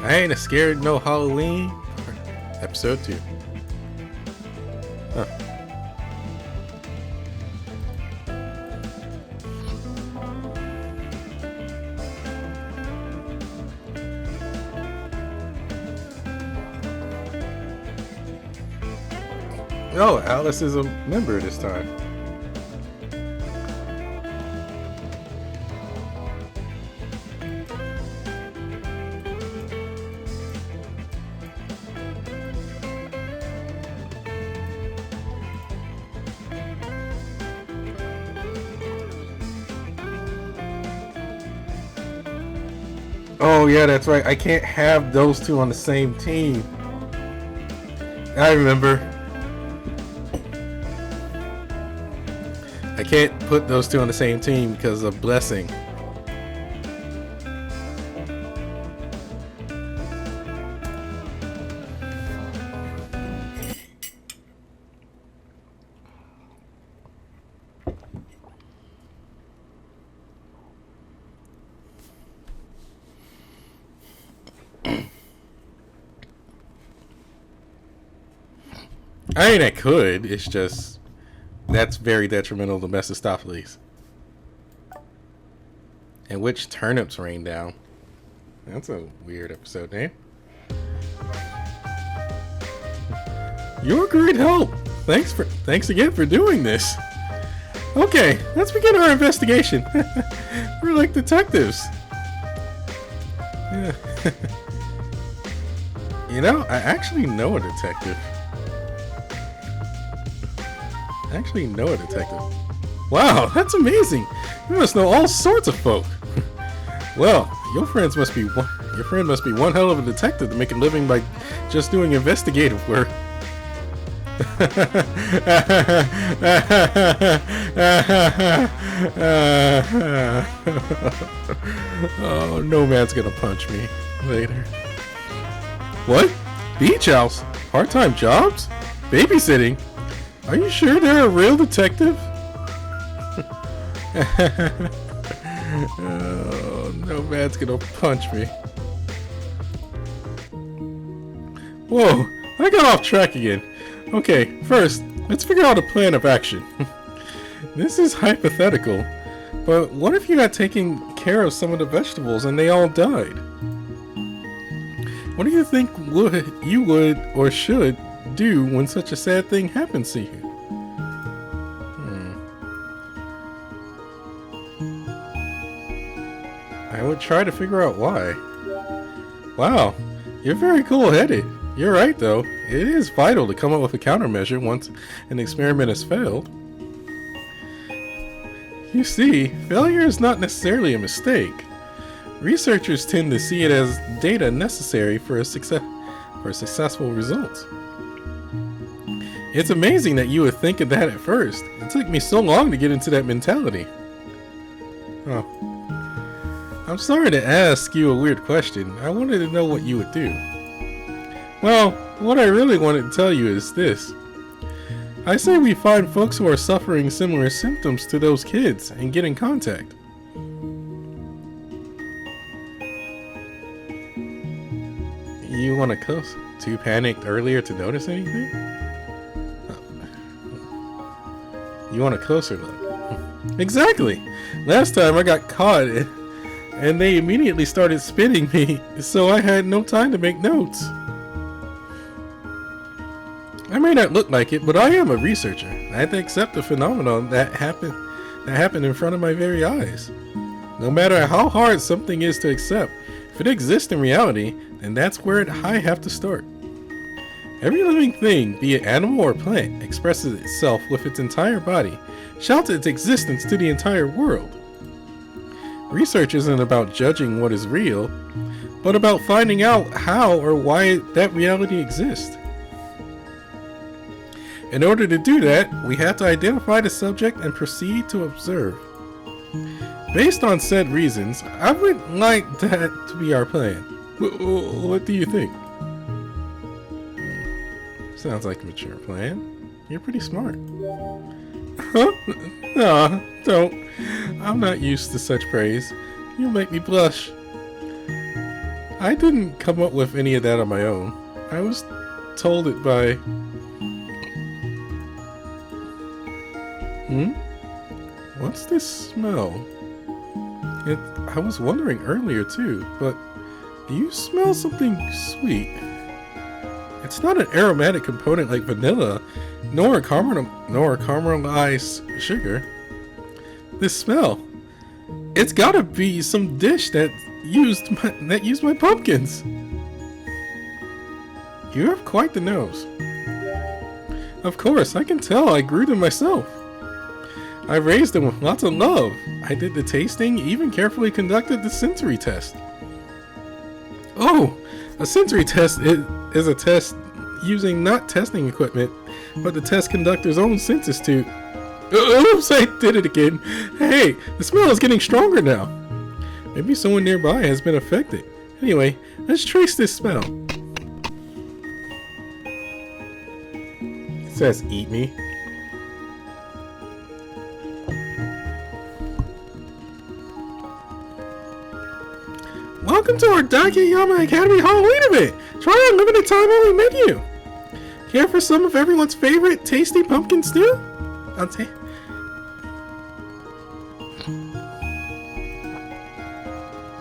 I ain't scared no Halloween. Episode 2. Huh. Oh, Alice is a member this time. Oh yeah, that's right. I can't have those two on the same team. I remember. I can't put those two on the same team because of Blessing. I mean, I could. It's just that's very detrimental to Mephistopheles. And which turnips rain down? That's a weird episode name. You're a great help. Thanks again for doing this. Okay, let's begin our investigation. We're like detectives. Yeah. You know, I actually know a detective. Wow, that's amazing. You must know all sorts of folk. Well, your friend must be one hell of a detective to make a living by just doing investigative work. Oh, no man's gonna punch me later. What? Beach house? Part-time jobs? Babysitting? Are you sure they're a real detective? Oh, no man's gonna punch me. Whoa, I got off track again. Okay, first, let's figure out a plan of action. This is hypothetical, but what if you had taken care of some of the vegetables and they all died? What do you think you would or should do when such a sad thing happens to you? I would try to figure out why. Wow, you're very cool-headed. You're right, though. It is vital to come up with a countermeasure once an experiment has failed. You see, failure is not necessarily a mistake. Researchers tend to see it as data necessary for a successful result. It's amazing that you would think of that at first. It took me so long to get into that mentality. Oh. I'm sorry to ask you a weird question. I wanted to know what you would do. Well, what I really wanted to tell you is this. I say we find folks who are suffering similar symptoms to those kids and get in contact. You want to close? Too panicked earlier to notice anything? You want a closer look? Exactly! Last time I got caught and they immediately started spitting me, so I had no time to make notes. I may not look like it, but I am a researcher. I have to accept the phenomenon that happened in front of my very eyes. No matter how hard something is to accept, if it exists in reality, then that's where I have to start. Every living thing, be it animal or plant, expresses itself with its entire body, shouts its existence to the entire world. Research isn't about judging what is real, but about finding out how or why that reality exists. In order to do that, we have to identify the subject and proceed to observe. Based on said reasons, I would like that to be our plan. What do you think? Sounds like a mature plan. You're pretty smart. Huh? No, don't. I'm not used to such praise. You'll make me blush. I didn't come up with any of that on my own. I was told it by... What's this smell? I was wondering earlier too, but do you smell something sweet? It's not an aromatic component like vanilla, nor caramelized sugar. This smell, it's gotta be some dish that used my pumpkins. You have quite the nose. Of course, I can tell I grew them myself. I raised them with lots of love. I did the tasting, even carefully conducted the sensory test. Oh, a sensory test is a test using not testing equipment, but the test conductor's own senses to... Oops, I did it again. Hey, the smell is getting stronger now. Maybe someone nearby has been affected. Anyway, let's trace this smell. It says eat me. Welcome to our Daikiyama Academy Halloween event! Try our limited time only menu! Care for some of everyone's favorite tasty pumpkin stew? I'll take...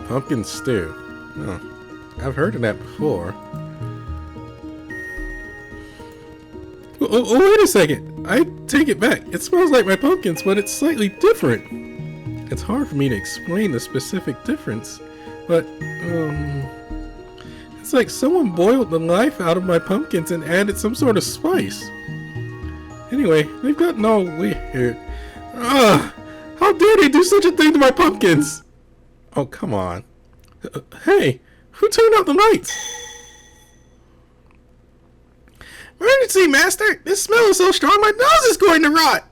Pumpkin stew. Oh, I've heard of that before. Oh, wait a second! I take it back. It smells like my pumpkins, but it's slightly different. It's hard for me to explain the specific difference. But, it's like someone boiled the life out of my pumpkins and added some sort of spice. Anyway, they've gotten all weird. Ugh! How dare they do such a thing to my pumpkins? Oh, come on. Hey, who turned out the lights? Emergency, Master! This smell is so strong my nose is going to rot!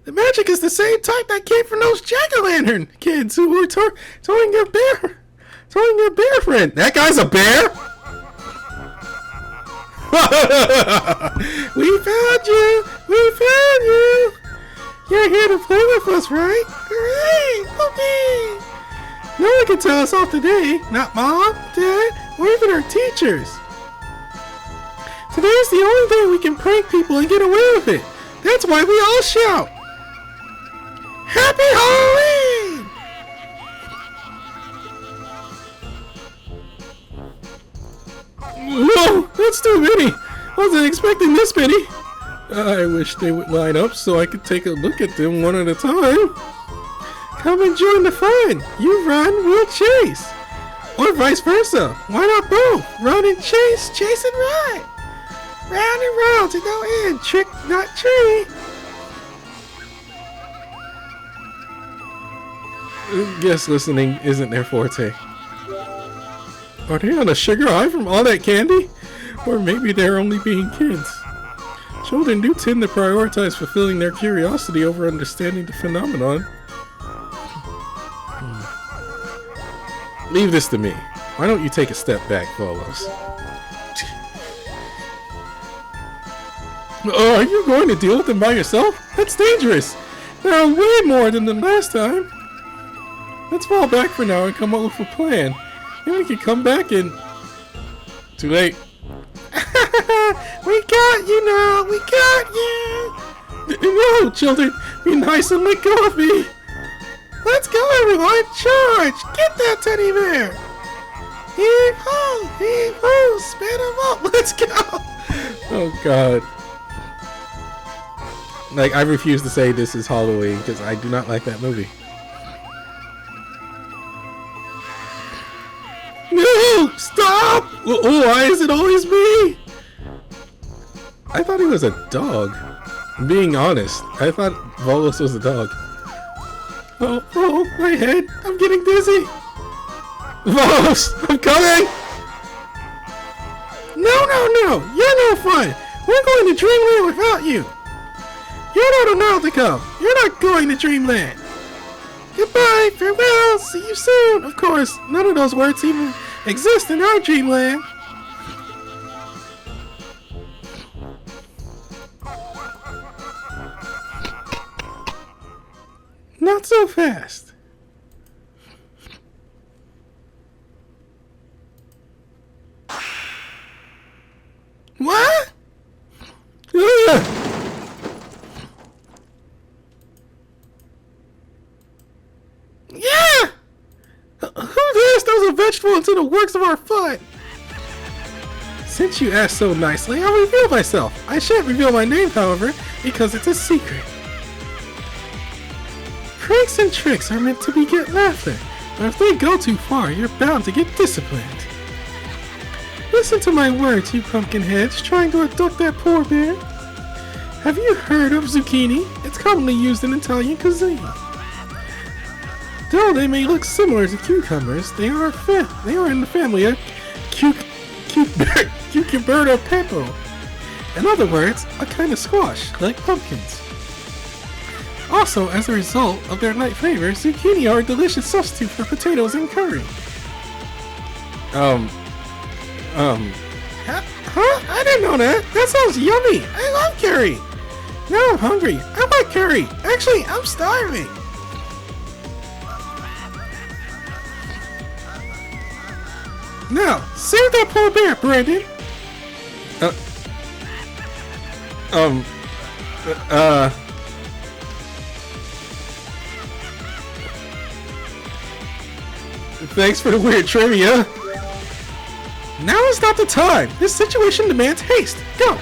The magic is the same type that came from those jack-o'-lantern kids who were towing your bear friend. That guy's a bear? We found you! We found you! You're here to play with us, right? Hooray! Whoopee! No one can tell us off today. Not Mom, Dad, or even our teachers. Today's the only day we can prank people and get away with it. That's why we all shout. Happy Halloween! Whoa, that's too many. I wasn't expecting this many. I wish they would line up so I could take a look at them one at a time. Come and join the fun. You run, we'll chase. Or vice versa. Why not both? Run and chase, chase and run. Round and round to no end. Trick, not treat. Guess listening isn't their forte. Are they on a sugar high from all that candy? Or maybe they're only being kids. Children do tend to prioritize fulfilling their curiosity over understanding the phenomenon. Leave this to me. Why don't you take a step back, Volos? Oh, are you going to deal with them by yourself? That's dangerous. There are way more than the last time. Let's fall back for now and come up with a plan. Then we can come back and... Too late. We got you now. We got you. No, children. Be nice and let go of me. Let's go, everyone. Charge. Get that teddy bear. Heave ho, spin him up. Let's go. Oh, God. Like, I refuse to say this is Halloween because I do not like that movie. No! Stop! Oh, why is it always me? I thought he was a dog. I'm being honest. I thought Volos was a dog. Oh, my head. I'm getting dizzy. Volos, I'm coming! No. You're no fun. We're going to Dreamland without you. You're not allowed to come. You're not going to Dreamland. Goodbye, farewell, see you soon. Of course, none of those words even exist in our Dreamland. Not so fast. What? Ugh. Yeah! Who dares throws a vegetable into the works of our foot? Since you asked so nicely, I'll reveal myself. I shan't reveal my name, however, because it's a secret. Pranks and tricks are meant to beget laughter, but if they go too far, you're bound to get disciplined. Listen to my words, you pumpkin heads, trying to abduct that poor bear. Have you heard of zucchini? It's commonly used in Italian cuisine. Though they may look similar to cucumbers, they are in the family of Cucumberto pepo. In other words, a kind of squash, like pumpkins. Also, as a result of their light flavor, zucchini are a delicious substitute for potatoes in curry. Huh? I didn't know that. That sounds yummy. I love curry. Now I'm hungry. I like curry. Actually, I'm starving. Now, save that poor bear, Brandon. Thanks for the weird trivia. Now is not the time. This situation demands haste. Go.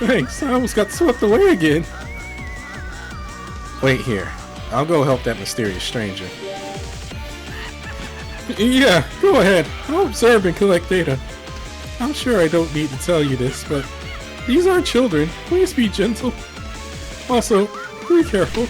Thanks. I almost got swept away again. Wait here. I'll go help that mysterious stranger. Yeah, go ahead. I'll observe and collect data. I'm sure I don't need to tell you this, but these are children. Please be gentle. Also, be careful.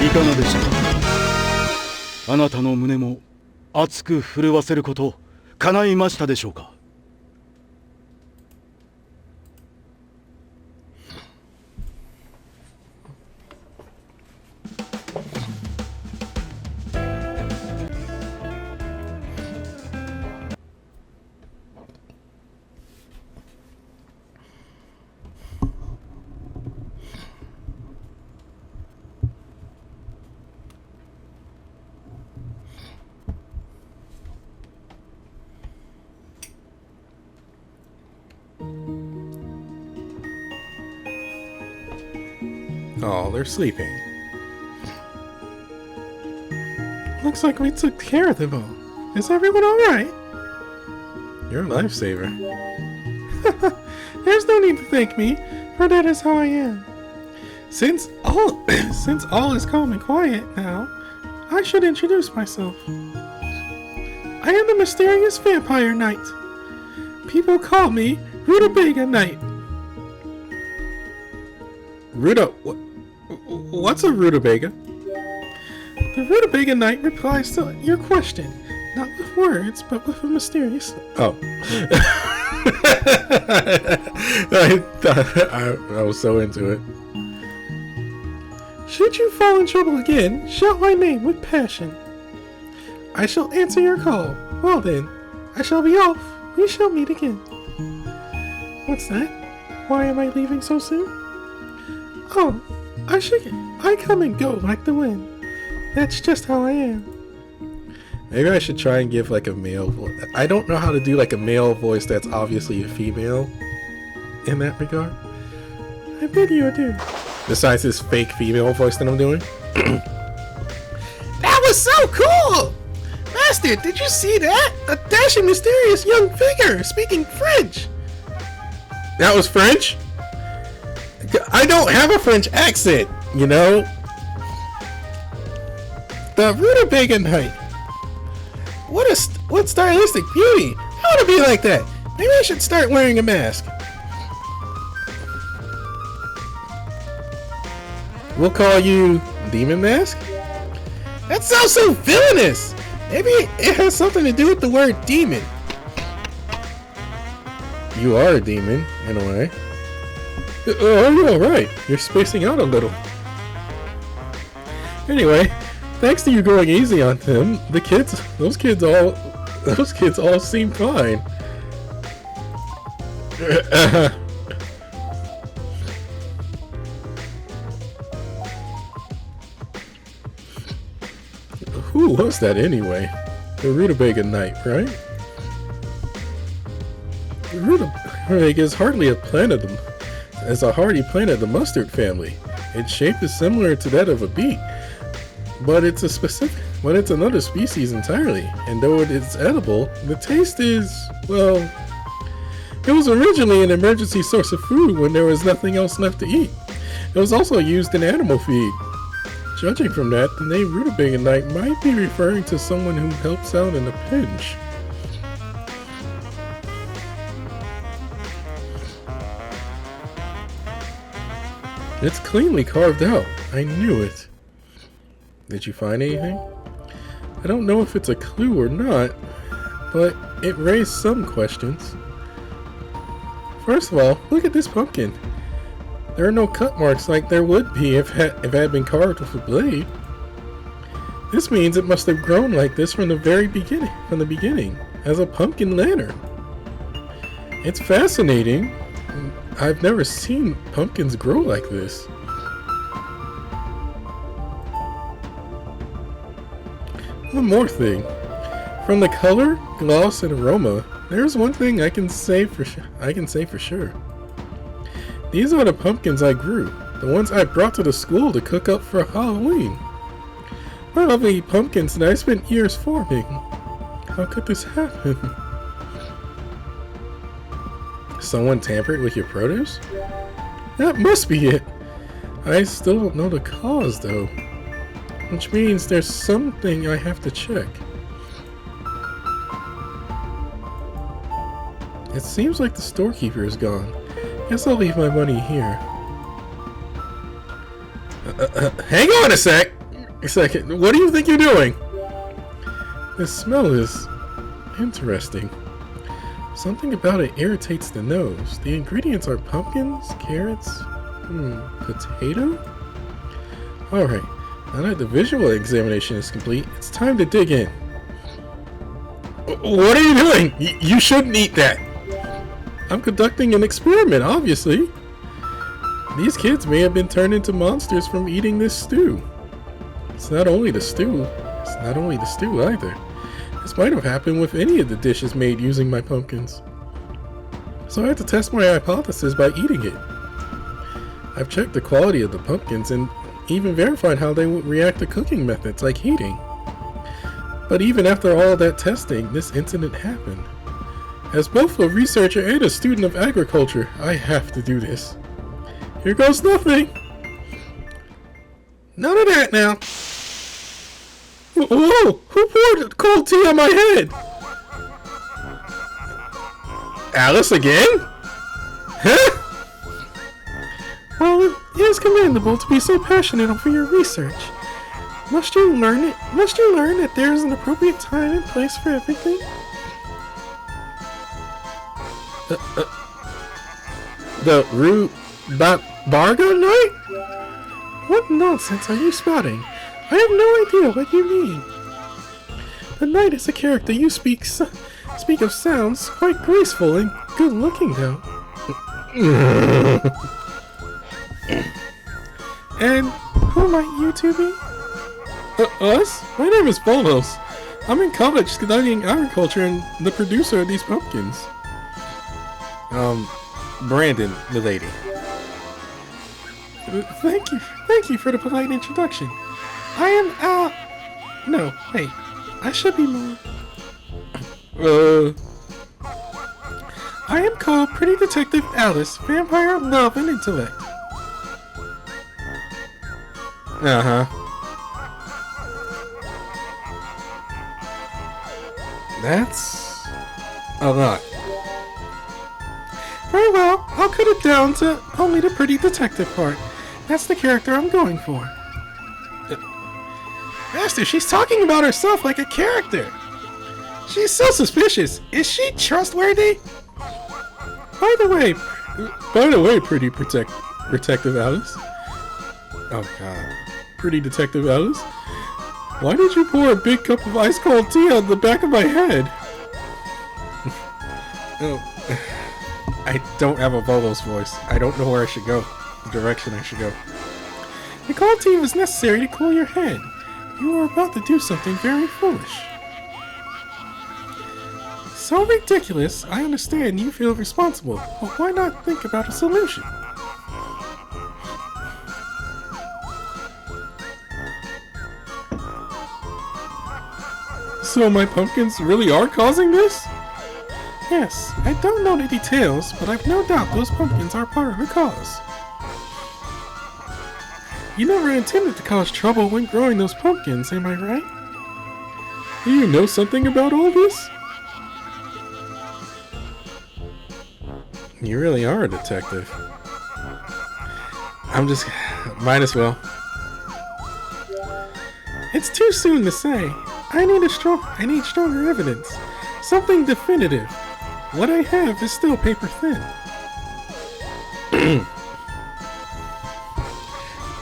いかがでした。あなたの胸も熱く震わせること叶いましたでしょうか。Oh, they're sleeping. Looks like we took care of them all. Is everyone alright? You're a lifesaver. There's no need to thank me, for that is how I am. Since all is calm and quiet now, I should introduce myself. I am the mysterious vampire knight. People call me Rutabaga Knight. What's a rutabaga? The rutabaga knight replies to your question, not with words, but with a mysterious... Oh. I was so into it. Should you fall in trouble again, shout my name with passion. I shall answer your call. Well then, I shall be off. We shall meet again. What's that? Why am I leaving so soon? Oh, I come and go like the wind. That's just how I am. Maybe I should try and give like a male voice. I don't know how to do like a male voice that's obviously a female in that regard. I bid you adieu. Besides this fake female voice that I'm doing. That was so cool! Master, did you see that? A dashing, mysterious young figure speaking French. That was French? I don't have a French accent, you know? The Rutabaga Knight. What stylistic beauty. I want to be like that. Maybe I should start wearing a mask. We'll call you Demon Mask? That sounds so villainous! Maybe it has something to do with the word demon. You are a demon, in a way. Oh, you're alright. You're spacing out a little. Anyway, thanks to you going easy on them, those kids all seem fine. Who was that anyway? The Rutabaga Knight, right? The Rutabaga is hardly a plant of them. As a hardy plant of the mustard family. Its shape is similar to that of a beet, but it's another species entirely. And though it is edible, the taste is, well, it was originally an emergency source of food when there was nothing else left to eat. It was also used in animal feed. Judging from that, the name Rutabaga Knight might be referring to someone who helps out in a pinch. It's cleanly carved out. I knew it. Did you find anything? I don't know if it's a clue or not, but it raised some questions. First of all, look at this pumpkin. There are no cut marks like there would be if it had been carved with a blade. This means it must have grown like this from the beginning, as a pumpkin lantern. It's fascinating. I've never seen pumpkins grow like this. One more thing. From the color, gloss, and aroma, there's one thing I can say for sure. These are the pumpkins I grew, the ones I brought to the school to cook up for Halloween. My lovely pumpkins that I spent years forming. How could this happen? Someone tampered with your produce? That must be it. I still don't know the cause though. Which means there's something I have to check. It seems like the storekeeper is gone. Guess I'll leave my money here. Hang on a second. What do you think you're doing? The smell is interesting. Something about it irritates the nose. The ingredients are pumpkins, carrots, potato? Alright, now that the visual examination is complete, it's time to dig in. What are you doing? You shouldn't eat that. I'm conducting an experiment, obviously. These kids may have been turned into monsters from eating this stew. It's not only the stew either. This might have happened with any of the dishes made using my pumpkins. So I had to test my hypothesis by eating it. I've checked the quality of the pumpkins and even verified how they would react to cooking methods like heating. But even after all that testing, this incident happened. As both a researcher and a student of agriculture, I have to do this. Here goes nothing! None of that now! Whoa! Who poured cold tea on my head? Alice again? Huh? Well, it is commendable to be so passionate over your research. Must you learn that there is an appropriate time and place for everything? The Rue Barga night? What nonsense are you spouting? I have no idea what you mean. The knight is a character you speak of sounds quite graceful and good looking though. And who might you two be? Us? My name is Volos. I'm in college studying agriculture and the producer of these pumpkins. Brandon, milady. Thank you for the polite introduction. I am no, wait. I should be more. I am called Pretty Detective Alice, Vampire of Love and Intellect. Uh-huh. That's a lot. Very well, I'll cut it down to only the Pretty Detective part. That's the character I'm going for. Master, she's talking about herself like a character. She's so suspicious. Is she trustworthy? By the way, Pretty Detective Alice. Oh God, Pretty Detective Alice. Why did you pour a big cup of ice cold tea on the back of my head? Oh, I don't have a Volos voice. I don't know where I should go. The direction I should go. The cold tea was necessary to cool your head. You were about to do something very foolish. So ridiculous, I understand you feel responsible, but why not think about a solution? So my pumpkins really are causing this? Yes, I don't know the details, but I've no doubt those pumpkins are part of the cause. You never intended to cause trouble when growing those pumpkins, am I right? Do you know something about all this? You really are a detective. Might as well. It's too soon to say. I need stronger evidence. Something definitive. What I have is still paper thin.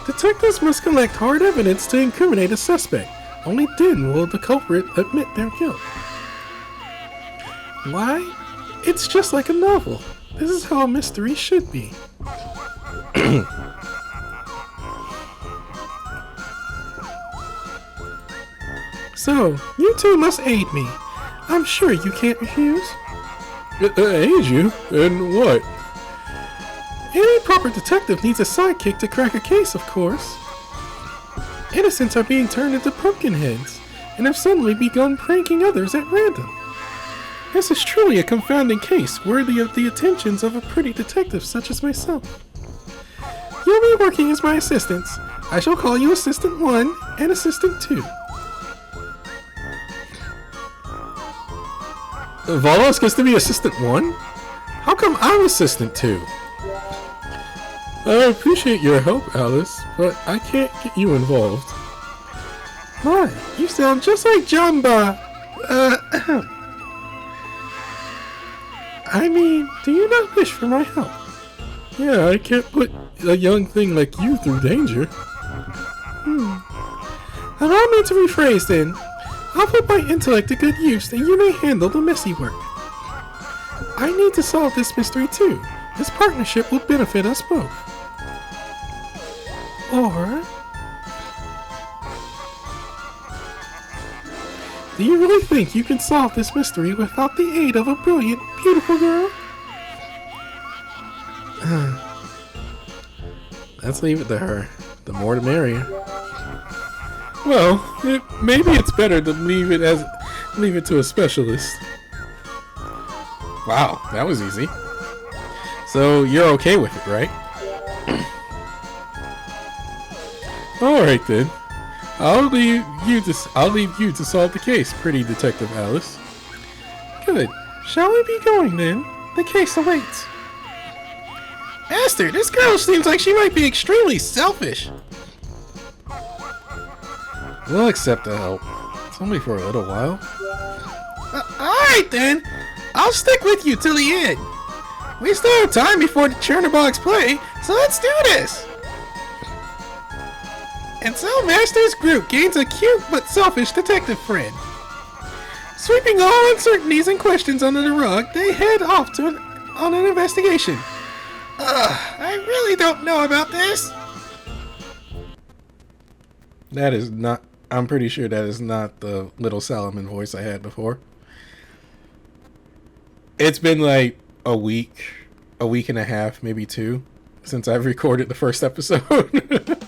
Detectives must collect hard evidence to incriminate a suspect. Only then will the culprit admit their guilt. Why? It's just like a novel. This is how a mystery should be. So, you two must aid me. I'm sure you can't refuse. Aid you? In what? Any proper detective needs a sidekick to crack a case, of course. Innocents are being turned into pumpkin heads, and have suddenly begun pranking others at random. This is truly a confounding case, worthy of the attentions of a pretty detective such as myself. You'll be working as my assistants. I shall call you Assistant 1 and Assistant 2. Volos gets to be Assistant 1? How come I'm Assistant 2? I appreciate your help, Alice, but I can't get you involved. Why? You sound just like Jamba. I mean, do you not wish for my help? Yeah, I can't put a young thing like you through danger. Allow me to rephrase then. I'll put my intellect to good use and you may handle the messy work. I need to solve this mystery too. This partnership will benefit us both. Or... do you really think you can solve this mystery without the aid of a brilliant, beautiful girl? Let's leave it to her. The more the merrier. Well, maybe it's better to leave it to a specialist. Wow, that was easy. So you're okay with it, right? All right then. I'll leave you to solve the case, pretty Detective Alice. Good. Shall we be going then? The case awaits. Master, this girl seems like she might be extremely selfish. We'll accept the help. It's only for a little while. Alright then. I'll stick with you till the end. We still have time before the Chernobog's play, so let's do this. And so Master's group gains a cute but selfish detective friend. Sweeping all uncertainties and questions under the rug, they head off on an investigation. I really don't know about this. That is not... I'm pretty sure that is not the Little Solomon voice I had before. It's been like a week and a half, maybe 2, since I've recorded the first episode.